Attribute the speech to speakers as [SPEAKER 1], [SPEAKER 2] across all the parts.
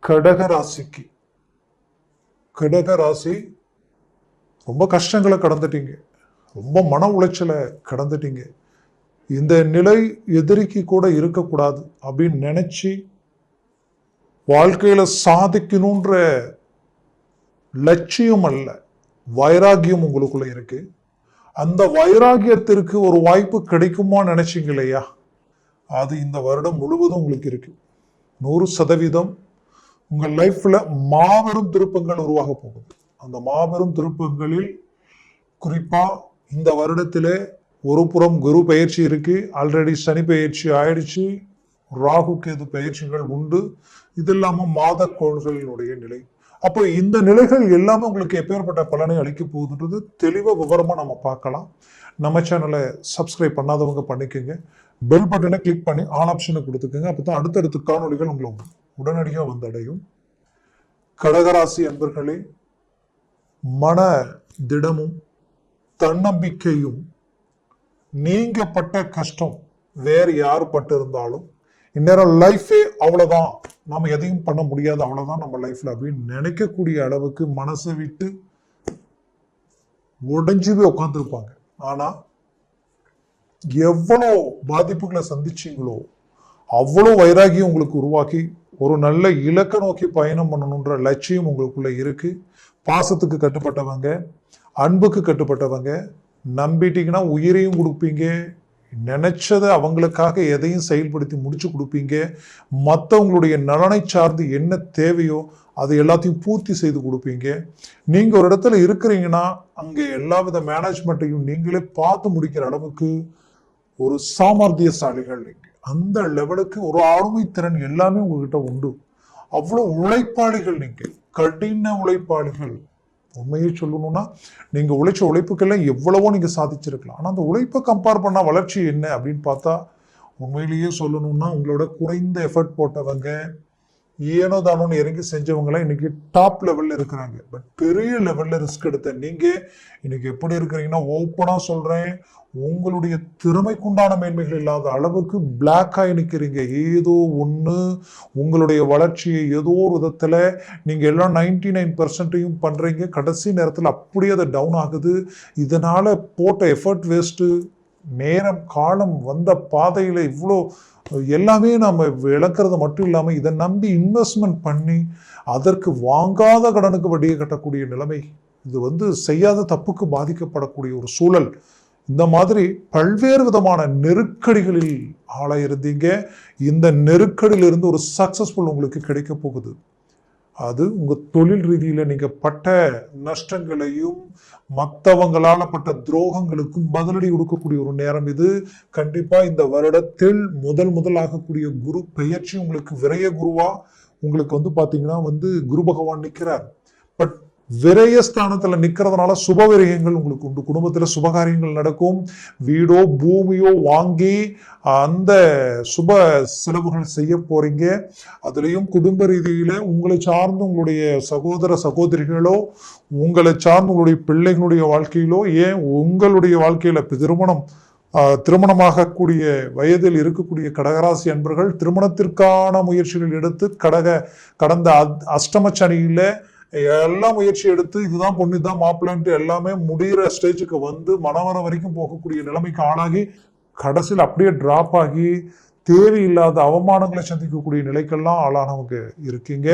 [SPEAKER 1] கடக ராசிக்கு கடக ராசி ரொம்ப கஷ்டங்களை கடந்துட்டீங்க, ரொம்ப மன உளைச்சலை கடந்துட்டீங்க. இந்த நிலை எதிரிக்கு கூட இருக்கக்கூடாது அப்படின்னு நினைச்சு வாழ்க்கையில சாதிக்கணுன்ற லட்சியம் அல்ல, வைராகியம் உங்களுக்குள்ள இருக்கு. அந்த வைராகியத்திற்கு ஒரு வாய்ப்பு கிடைக்குமா நினைச்சீங்க இல்லையா, அது இந்த வருடம் முழுவதும் உங்களுக்கு இருக்கு. 100% உங்கள் லைஃப்ல மாபெரும் திருப்பங்கள் உருவாக போகுது. அந்த மாபெரும் திருப்பங்களில் குறிப்பா இந்த வருடத்திலே ஒரு புறம் குரு பயிற்சி இருக்கு, ஆல்ரெடி சனி பயிற்சி ஆயிடுச்சு, ராகு கேது பயிற்சிகள் உண்டு, இது இல்லாம மாத கோள்களினுடைய நிலை. அப்போ இந்த நிலைகள் எல்லாமே உங்களுக்கு எப்பேற்பட்ட பலனை அளிக்க போகுதுன்றது தெளிவா விவரமா நம்ம பார்க்கலாம். நம்ம சேனலை சப்ஸ்கிரைப் பண்ணாதவங்க பண்ணிக்கோங்க, பெல் பட்டனை கிளிக் பண்ணி ஆல் ஆப்ஷனை கொடுத்துக்கோங்க. அப்பதான் அடுத்தடுத்த காணொலிகள் உங்களை உடனடியாக வந்தடையும். கடகராசி அன்பர்களே, மன திடமும் தன்னம்பிக்கையும் நீங்க பட்ட கஷ்டம் வேற யார் பட்டு இருந்தாலும் இந்நேரம் லைஃபே அவ்வளவுதான், நாம எதையும் பண்ண முடியாது, அவ்வளவுதான் நம்ம லைஃப்ல அப்படின்னு நினைக்கக்கூடிய அளவுக்கு மனசை விட்டு உடைஞ்சு போய் உட்காந்துருப்பாங்க. ஆனா எவ்வளோ பாதிப்புகளை சந்திச்சீங்களோ அவ்வளோ வைராகியம் உங்களுக்கு உருவாக்கி ஒரு நல்ல இலக்க நோக்கி பயணம் பண்ணணுன்ற லட்சியம் உங்களுக்குள்ள இருக்கு. பாசத்துக்கு கட்டுப்பட்டவங்க, அன்புக்கு கட்டுப்பட்டவங்க, நம்பிட்டீங்கன்னா உயிரையும் கொடுப்பீங்க, நினைச்சதை அவங்களுக்காக எதையும் செயல்படுத்தி முடிச்சு கொடுப்பீங்க. மற்றவங்களுடைய நலனை சார்ந்து என்ன தேவையோ அது எல்லாத்தையும் பூர்த்தி செய்து கொடுப்பீங்க. நீங்க ஒரு இடத்துல இருக்கிறீங்கன்னா அங்கே எல்லா வித மேனேஜ்மெண்ட்டையும் நீங்களே பார்த்து முடிக்கிற அளவுக்கு ஒரு சாமர்த்தியசாலிகள். அந்த லெவலுக்கு ஒரு ஆளுமை திறன் எல்லாமே உங்ககிட்ட உண்டு. அவ்வளவு உழைப்பாளிகள், நீங்க கடின உழைப்பாளிகள். உண்மையை சொல்லணும்னா நீங்க உழைச்ச உழைப்புக்கெல்லாம் எவ்வளவோ நீங்க சாதிச்சிருக்கலாம். ஆனா அந்த உழைப்பை கம்பேர் பண்ணா வளர்ச்சி என்ன அப்படின்னு பார்த்தா, உண்மையிலேயே சொல்லணும்னா உங்களோட குறைந்த எஃபர்ட் போட்டவங்க, ஏனோ தானோன்னு இறங்கி செஞ்சவங்களாம் இன்னைக்கு டாப் லெவல்ல இருக்கிறாங்க. பட் பெரிய லெவல்ல ரிஸ்க் எடுத்த நீங்க இன்னைக்கு எப்படி இருக்கிறீங்கன்னா, ஓப்பனா சொல்றேன், உங்களுடைய திறமைக்குண்டான மேன்மைகள் இல்லாத அளவுக்கு பிளாக் ஆகி நிற்கிறீங்க. ஏதோ ஒன்று உங்களுடைய வளர்ச்சியை ஏதோ ஒரு விதத்துல நீங்க எல்லாம் 99% பண்றீங்க, கடைசி நேரத்தில் அப்படியே அது டவுன் ஆகுது. இதனால போட்ட எஃபர்ட் வேஸ்ட்டு, நேரம் காலம் வந்த பாதையில இவ்வளோ எல்லாமே நம்ம இழக்கிறது மட்டும் இல்லாமல் இதை நம்பி இன்வெஸ்ட்மெண்ட் பண்ணி அதற்கு வாங்காத கடனுக்கு வட்டியை கட்டக்கூடிய நிலைமை, இது செய்யாத தப்புக்கு பாதிக்கப்படக்கூடிய ஒரு சூழல். இந்த மாதிரி பல்வேறு விதமான நெருக்கடிகளில் ஆளாயிருந்தீங்க. இந்த நெருக்கடியிலிருந்து ஒரு சக்சஸ்ஃபுல் உங்களுக்கு கிடைக்க போகுது. அது உங்க தொழில் ரீதியில நீங்க பட்ட நஷ்டங்களையும் மற்றவங்களால பட்ட துரோகங்களுக்கும் பதிலடி கொடுக்கக்கூடிய ஒரு நேரம் இது. கண்டிப்பா இந்த வருடத்தில் முதல் ஆகக்கூடிய குரு பெயர்ச்சி உங்களுக்கு விரய குருவா உங்களுக்கு பாத்தீங்கன்னா குரு பகவான் நிற்கிறார். பட் விரயஸ்தானத்துல நிக்கிறதுனால சுப விரயங்கள் உங்களுக்கு உண்டு. குடும்பத்துல சுபகாரியங்கள் நடக்கும். வீடோ பூமியோ வாங்கி அந்த சுப செலவுகள் செய்ய போறீங்க. அதுலயும் குடும்ப ரீதியில உங்களை சார்ந்து உங்களுடைய சகோதர சகோதரிகளோ, உங்களை சார்ந்து உங்களுடைய பிள்ளைகளுடைய வாழ்க்கையிலோ, ஏன் உங்களுடைய வாழ்க்கையில திருமணமாகக்கூடிய வயதில் இருக்கக்கூடிய கடகராசி அன்பர்கள் திருமணத்திற்கான முயற்சிகள் எடுத்து கடந்த அஷ்டம சனியில எல்லாம் முயற்சி எடுத்து இதுதான் பொண்ணு இதுதான் மாப்பிள்ளைன்ட்டு எல்லாமே முடிகிற ஸ்டேஜுக்கு மனவர வரைக்கும் போகக்கூடிய நிலைமைக்கு ஆளாகி கடைசியில் அப்படியே டிராப் ஆகி தேவையில்லாத அவமானங்களை சந்திக்கக்கூடிய நிலைக்கெல்லாம் ஆளானவங்க இருக்கீங்க.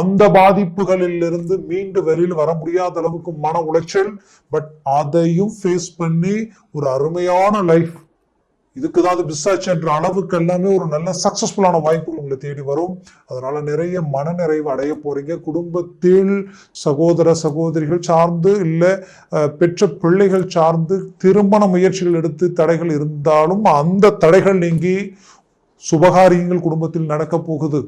[SPEAKER 1] அந்த பாதிப்புகளில் இருந்து மீண்டு வெளியில் வர முடியாத அளவுக்கு மன உளைச்சல். பட் அதையும் ஃபேஸ் பண்ணி ஒரு அருமையான லைஃப், இதுக்குதான் அது பிசாச்சு என்ற அளவுக்கு எல்லாமே ஒரு நல்ல சக்சஸ்ஃபுல்லான வாய்ப்புகள் உங்களை தேடி வரும். அதனால நிறைய மனநிறைவு அடைய போறீங்க. குடும்பத்தில் சகோதர சகோதரிகள் சார்ந்து இல்ல பெற்ற பிள்ளைகள் சார்ந்து திருமண முயற்சிகள் எடுத்து தடைகள் இருந்தாலும் அந்த தடைகள் நீங்கி சுபகாரியங்கள் குடும்பத்தில் நடக்க போகுது.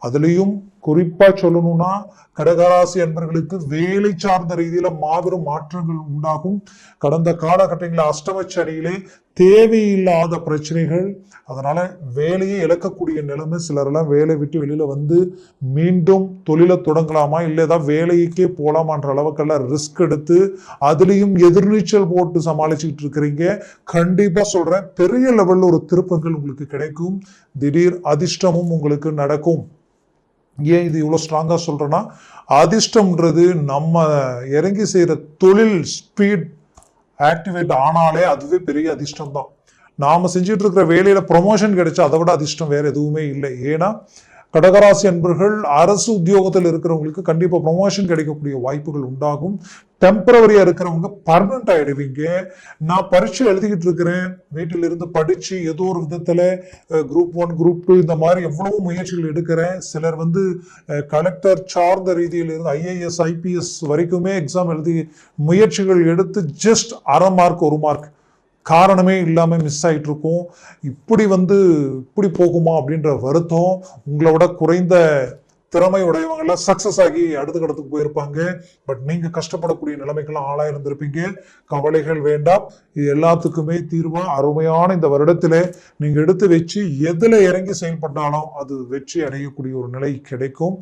[SPEAKER 1] அதுலயும் குறிப்பா சொல்லணும்னா கடகராசி அன்பர்களுக்கு வேலை சார்ந்த ரீதியில மாபெரும் மாற்றங்கள் உண்டாகும். கடந்த காலகட்டங்களில் அஷ்டம சனியிலே தேவையில்லாத பிரச்சனைகள், அதனால வேலையை இழக்கக்கூடிய நிலைமை. சிலரெல்லாம் வேலை விட்டு வெளியில மீண்டும் தொழிலை தொடங்கலாமா இல்லை ஏதாவது வேலைக்கே போலாமான்ற அளவுக்கெல்லாம் ரிஸ்க் எடுத்து அதுலயும் எதிர்நீச்சல் போட்டு சமாளிச்சுட்டு இருக்கிறீங்க. கண்டிப்பா சொல்றேன், பெரிய லெவல்ல ஒரு திருப்பங்கள் உங்களுக்கு கிடைக்கும். திடீர் அதிர்ஷ்டமும் உங்களுக்கு நடக்கும். ஏன் இது இவ்வளோ ஸ்ட்ராங்காக சொல்கிறேன்னா, அதிர்ஷ்டம்ன்றது நம்ம இறங்கி செய்கிற தொழில் ஸ்பீட் ஆக்டிவேட் ஆனாலே அதுவே பெரிய அதிர்ஷ்டம் தான். நாம் செஞ்சுட்டு இருக்கிற வேலையில் ப்ரொமோஷன் கிடைச்சா அதை விட அதிர்ஷ்டம் வேறு எதுவுமே இல்லை. ஏன்னா கடகராசி அன்பர்கள் அரசு உத்தியோகத்தில் இருக்கிறவங்களுக்கு கண்டிப்பாக ப்ரொமோஷன் கிடைக்கக்கூடிய வாய்ப்புகள் உண்டாகும். டெம்பரவரியா இருக்கிறவங்க பர்மனன்ட் ஆயிடுவீங்க. நான் பரீட்சை எழுதிக்கிட்டு இருக்கிறேன், வீட்டில இருந்து படிச்சு ஏதோ ஒரு விதத்துல குரூப் 1 குரூப் 2 இந்த மாதிரி எவ்வளவு முயற்சிகள் எடுக்கிறேன். சிலர் கலெக்டர் சார்ந்த ரீதியில் இருந்து IAS IPS வரைக்குமே எக்ஸாம் எழுதி முயற்சிகள் எடுத்து ஜஸ்ட் அரை மார்க் 1 மார்க் காரணமே இல்லாம மிஸ் ஆயிட்டு இருக்கும். இப்படி போகுமா அப்படின்ற வருத்தம். உங்களோட குறைந்த திறமை உடையவங்கெல்லாம் சக்சஸ் ஆகி அடுத்த கடத்துக்கு போயிருப்பாங்க. பட் நீங்க கஷ்டப்படக்கூடிய நிலைமைக்கெல்லாம் ஆளாயிருந்திருப்பீங்க. கவலைகள் வேண்டாம். இது எல்லாத்துக்குமே தீர்வா அருமையான இந்த வருடத்துல நீங்க எடுத்து வச்சு எதுல இறங்கி செயல்பட்டாலும் அது வெற்றி அடையக்கூடிய ஒரு நிலை கிடைக்கும்.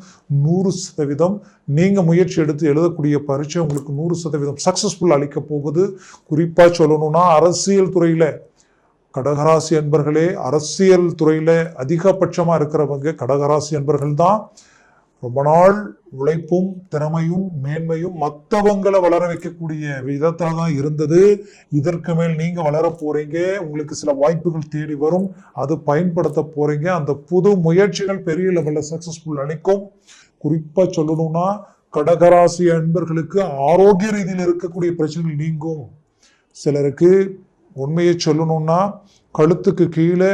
[SPEAKER 1] 100% நீங்க முயற்சி எடுத்து எழுதக்கூடிய பரீட்சை உங்களுக்கு 100% சக்சஸ்ஃபுல் அளிக்க போகுது. குறிப்பா சொல்லணும்னா அரசியல் துறையில கடகராசி அன்பர்களே, அரசியல் துறையில அதிகபட்சமா இருக்கிறவங்க கடகராசி அன்பர்கள் தான். ரொம்ப நாள் உழைப்பும் திறமையும் மேன்மையும் மற்றவங்களை வளர வைக்கக்கூடிய விதத்துல தான் இருந்தது. இதற்கு மேல் நீங்க வளர போறீங்க. உங்களுக்கு சில வாய்ப்புகள் தேடி வரும், அது பயன்படுத்த போறீங்க. அந்த புது முயற்சிகள் பெரிய லெவல்ல சக்சஸ்ஃபுல் அளிக்கும். குறிப்பா சொல்லணும்னா கடகராசி அன்பர்களுக்கு ஆரோக்கிய ரீதியில் இருக்கக்கூடிய பிரச்சனைகள் நீங்கும். சிலருக்கு உண்மையை சொல்லணும்னா கழுத்துக்கு கீழே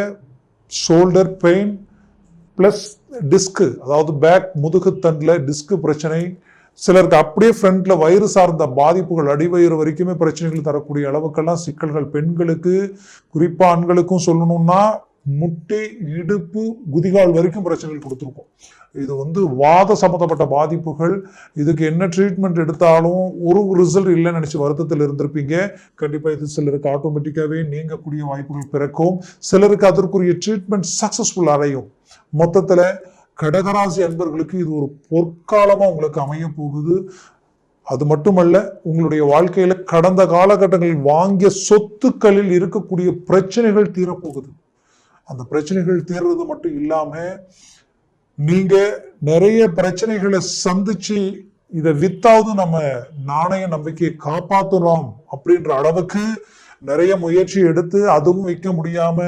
[SPEAKER 1] ஷோல்டர் பெயின் பிளஸ் டிஸ்கு, அதாவது பேக் முதுகுத்தண்டில் டிஸ்கு பிரச்சனை. சிலருக்கு அப்படியே ஃப்ரண்ட்ல வயிறு சார்ந்த பாதிப்புகள், அடிவயிறு வரைக்குமே பிரச்சனைகள் தரக்கூடிய அளவுக்கெல்லாம் சிக்கல்கள். பெண்களுக்கு குறிப்பா ஆண்களுக்கும் சொல்லணும்னா முட்டி இடுப்பு குதிகால் வரைக்கும் பிரச்சனைகள் கொடுத்துருக்கும். இது வாத சம்பந்தப்பட்ட பாதிப்புகள். இதுக்கு என்ன ட்ரீட்மெண்ட் எடுத்தாலும் ஒரு ரிசல்ட் இல்லைன்னு நினைச்சு வருத்தத்தில் இருந்திருப்பீங்க. கண்டிப்பா இது சிலருக்கு ஆட்டோமேட்டிக்காவே நீங்கக்கூடிய வாய்ப்புகள் பிறக்கும். சிலருக்கு அதற்குரிய ட்ரீட்மெண்ட் சக்சஸ்ஃபுல் அடையும். மொத்தத்துல கடகராசி அன்பர்களுக்கு இது ஒரு பொற்காலமா உங்களுக்கு அமைய போகுது. அது மட்டுமல்ல, உங்களுடைய வாழ்க்கையில கடந்த காலகட்டங்களில் வாங்கிய சொத்துக்களில் இருக்கக்கூடிய பிரச்சனைகள் தீரப்போகுது. அந்த பிரச்சனைகள் தீர்றது மட்டும் இல்லாம நீங்க நிறைய பிரச்சனைகளை சந்திச்சு இதை வித்தாவது நம்ம நாணய நம்பிக்கையை காப்பாற்றலாம் அப்படின்ற அளவுக்கு நிறைய முயற்சி எடுத்து அதுவும் வைக்க முடியாம,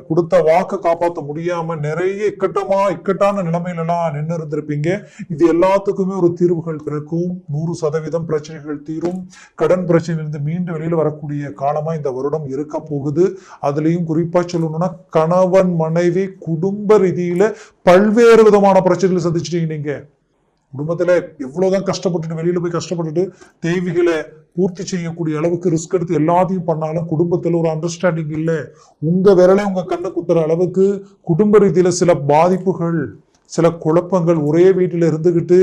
[SPEAKER 1] கொடுத்த வாக்கு காப்பாற்ற முடியாம நிறைய இக்கட்டான நிலைமையில எல்லாம் நின்று இருந்திருப்பீங்க. இது எல்லாத்துக்குமே ஒரு தீர்வுகள் பிறக்கும். 100% பிரச்சனைகள் தீரும். கடன் பிரச்சனையிலிருந்து மீண்டு வெளியில வரக்கூடிய காலமா இந்த வருடம் இருக்க போகுது. அதுலயும் குறிப்பா சொல்லணும்னா கணவன் மனைவி குடும்ப ரீதியில பல்வேறு விதமான பிரச்சனைகளை சந்திச்சிட்டீங்க. நீங்க குடும்பத்துல எவ்வளவுதான் கஷ்டப்பட்டுட்டு வெளியில போய் கஷ்டப்பட்டுட்டு தேவைகளை பூர்த்தி செய்யக்கூடிய அளவுக்கு ரிஸ்க் எடுத்து எல்லாத்தையும் பண்ணாலும் குடும்பத்துல ஒரு அண்டர்ஸ்டாண்டிங் இல்லை. உங்க விரலை உங்க கண்ணை குத்துற அளவுக்கு குடும்ப ரீதியில சில பாதிப்புகள், சில குழப்பங்கள். ஒரே வீட்டில இருந்துகிட்டு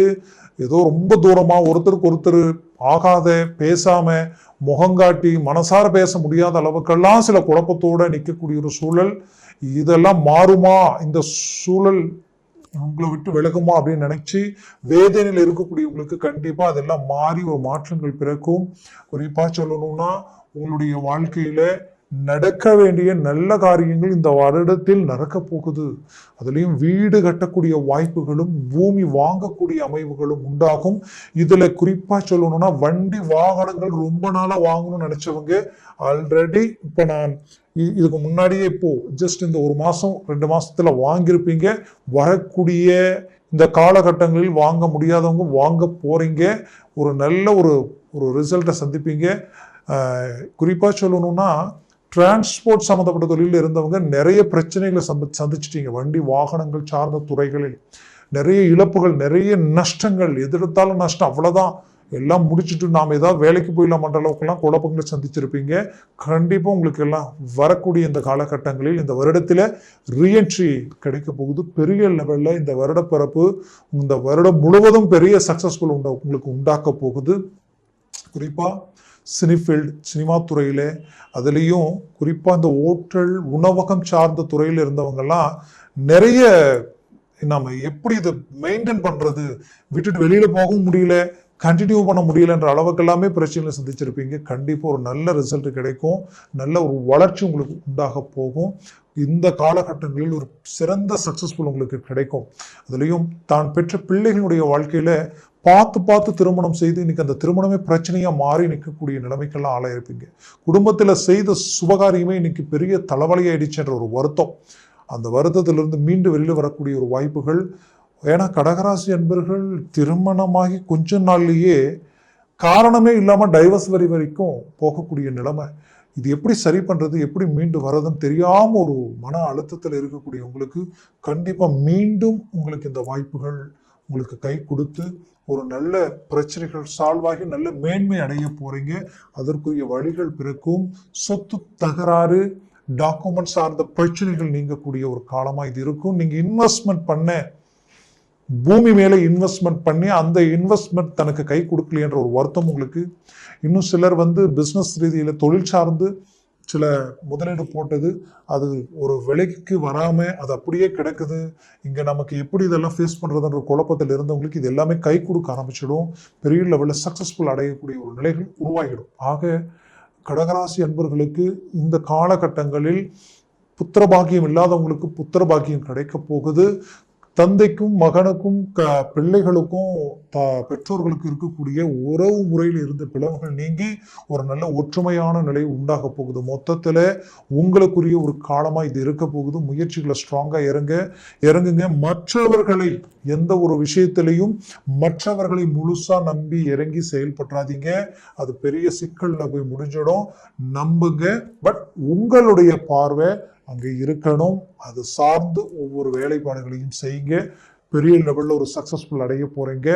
[SPEAKER 1] ஏதோ ரொம்ப தூரமா ஒருத்தருக்கு ஒருத்தர் ஆகாத, பேசாம, முகங்காட்டி மனசார பேச முடியாத அளவுக்கெல்லாம் சில குழப்பத்தோட நிற்கக்கூடிய ஒரு சூழல். இதெல்லாம் மாறுமா, இந்த சூழல் உங்களை விட்டு விலகுமா அப்படின்னு நினைச்சு வேதனையில் இருக்கக்கூடியவங்களுக்கு கண்டிப்பா அதெல்லாம் மாறி ஒரு மாற்றங்கள் பிறக்கும். குறிப்பா சொல்லணும்னா உங்களுடைய வாழ்க்கையில நடக்க வேண்டிய நல்ல காரியங்கள் இந்த வருடத்தில் நடக்க போகுது. அதுலயும் வீடு கட்டக்கூடிய வாய்ப்புகளும் பூமி வாங்கக்கூடிய அமைவுகளும் உண்டாகும். இதுல குறிப்பா சொல்லணும்னா வண்டி வாகனங்கள் ரொம்ப நாளா வாங்கணும்னு நினைச்சவங்க ஆல்ரெடி இப்ப நான் இதுக்கு முன்னாடியே இப்போ ஜஸ்ட் இந்த 1 மாசம் 2 மாசத்துல வாங்கியிருப்பீங்க. வரக்கூடிய இந்த காலகட்டங்களில் வாங்க முடியாதவங்க வாங்க போறீங்க. ஒரு நல்ல ஒரு ரிசல்ட்டை சந்திப்பீங்க. குறிப்பா சொல்லணும்னா டிரான்ஸ்போர்ட் சம்மந்தப்பட்ட தொழிலில் இருந்தவங்க நிறைய பிரச்சனைகளை சந்திச்சிட்டீங்க. வண்டி வாகனங்கள் சார்ந்த துறைகளில் நிறைய இழப்புகள், நிறைய நஷ்டங்கள், எதிர்த்தாலும் நஷ்டம். அவ்வளவுதான், எல்லாம் முடிச்சுட்டு நாம் ஏதாவது வேலைக்கு போயிடலாமன்ற அளவுக்குலாம் குழப்பங்களை சந்திச்சிருப்பீங்க. கண்டிப்பா உங்களுக்கு எல்லாம் வரக்கூடிய இந்த காலகட்டங்களில் இந்த வருடத்துல ரீஎன்ட்ரி கிடைக்க போகுது. பெரிய லெவல்ல இந்த வருட பிறப்பு இந்த வருடம் முழுவதும் பெரிய சக்சஸ்ஃபுல் உங்களுக்கு உண்டாக்க போகுது. குறிப்பா சினிமா துறையில, அதுலேயும் குறிப்பா இந்த ஓட்டல் உணவகம் சார்ந்த துறையில இருந்தவங்கெல்லாம் நிறைய நம்ம எப்படி இதை மெயின்டைன் பண்றது, விட்டுட்டு வெளியில போகவும் முடியல, கண்டினியூ பண்ண முடியலன்ற அளவுக்கு எல்லாமே பிரச்சனைகளை சந்திச்சிருப்பீங்க. கண்டிப்பாக ஒரு நல்ல ரிசல்ட் கிடைக்கும். நல்ல ஒரு வளர்ச்சி உங்களுக்கு உண்டாக போகும். இந்த காலகட்டங்களில் ஒரு சிறந்த சக்சஸ்ஃபுல் உங்களுக்கு கிடைக்கும். அதுலேயும் தான் பெற்ற பிள்ளைகளுடைய வாழ்க்கையில பார்த்து பார்த்து திருமணம் செய்து இன்னைக்கு அந்த திருமணமே பிரச்சனையா மாறி நிற்கக்கூடிய நிலைமைக்கெல்லாம் ஆளாயிருப்பீங்க. குடும்பத்தில் செய்த சுபகாரியமே இன்னைக்கு பெரிய தலைவலியாயிடுச்சுன்ற ஒரு வருத்தம், அந்த வருத்தத்திலிருந்து மீண்டு வெளியில் வரக்கூடிய ஒரு வாய்ப்புகள். ஏன்னா கடகராசி அன்பர்கள் திருமணமாகி கொஞ்ச நாள்லயே காரணமே இல்லாம டைவர்ஸ் வரைக்கும் போகக்கூடிய நிலைமை. இது எப்படி சரி பண்றது, எப்படி மீண்டு வர்றதுன்னு தெரியாம ஒரு மன அழுத்தத்தில் இருக்கக்கூடிய உங்களுக்கு கண்டிப்பா மீண்டும் உங்களுக்கு இந்த வாய்ப்புகள் உங்களுக்கு கை கொடுத்து ஒரு நல்ல பிரச்சனைகள் சால்வ் ஆகி நல்ல மேன்மை அடைய போறீங்க. அதற்குரிய வழிகள் பிறக்கும். சொத்து தகராறு, டாக்குமெண்ட் சார்ந்த பிரச்சனைகள் நீங்கக்கூடிய ஒரு காலமா இது இருக்கும். நீங்க இன்வெஸ்ட்மெண்ட் பண்ண பூமி மேல இன்வெஸ்ட்மெண்ட் பண்ணி அந்த இன்வெஸ்ட்மெண்ட் தனக்கு கை கொடுக்கலையன்ற ஒரு வருத்தம் உங்களுக்கு. இன்னும் சிலர் பிசினஸ் ரீதியில தொழில் சார்ந்து சில முதலீடு போட்டது அது ஒரு விலைக்கு வராம அது அப்படியே கிடக்குது. இங்க நமக்கு எப்படி இதெல்லாம் ஃபேஸ் பண்றதுன்ற குழப்பத்தில் இருந்தவங்களுக்கு இது எல்லாமே கை கொடுக்க ஆரம்பிச்சிடும். பெரிய லெவலில் சக்சஸ்ஃபுல் அடையக்கூடிய ஒரு நிலைகள் உருவாகிடும். ஆக கடகராசி அன்பர்களுக்கு இந்த காலகட்டங்களில் புத்திரபாகியம் இல்லாதவங்களுக்கு புத்திரபாகியம் கிடைக்க போகுது. தந்தைக்கும் மகனுக்கும் பிள்ளைகளுக்கும் பெற்றோர்களுக்கு இருக்கக்கூடிய உறவு முறையில் இருந்த பிளவுகள் நீங்கி ஒரு நல்ல ஒற்றுமையான நிலை உண்டாக போகுது. மொத்தத்துல உங்களுக்குரிய ஒரு காலமா இது இருக்க போகுது. முயற்சிகளை ஸ்ட்ராங்கா இறங்குங்க. மற்றவர்களை எந்த ஒரு விஷயத்திலையும் மற்றவர்களை முழுசா நம்பி இறங்கி செயல்பற்றாதீங்க. அது பெரிய சிக்கல்ல போய் முடிஞ்சிடும். நம்புங்க. பட் உங்களுடைய பார்வை அங்கே இருக்கணும். அது சார்ந்து ஒவ்வொரு வேலைப்பாடுகளையும் செய்யுங்க. பெரிய லெவல்ல ஒரு சக்சஸ்ஃபுல் அடைய போறீங்க.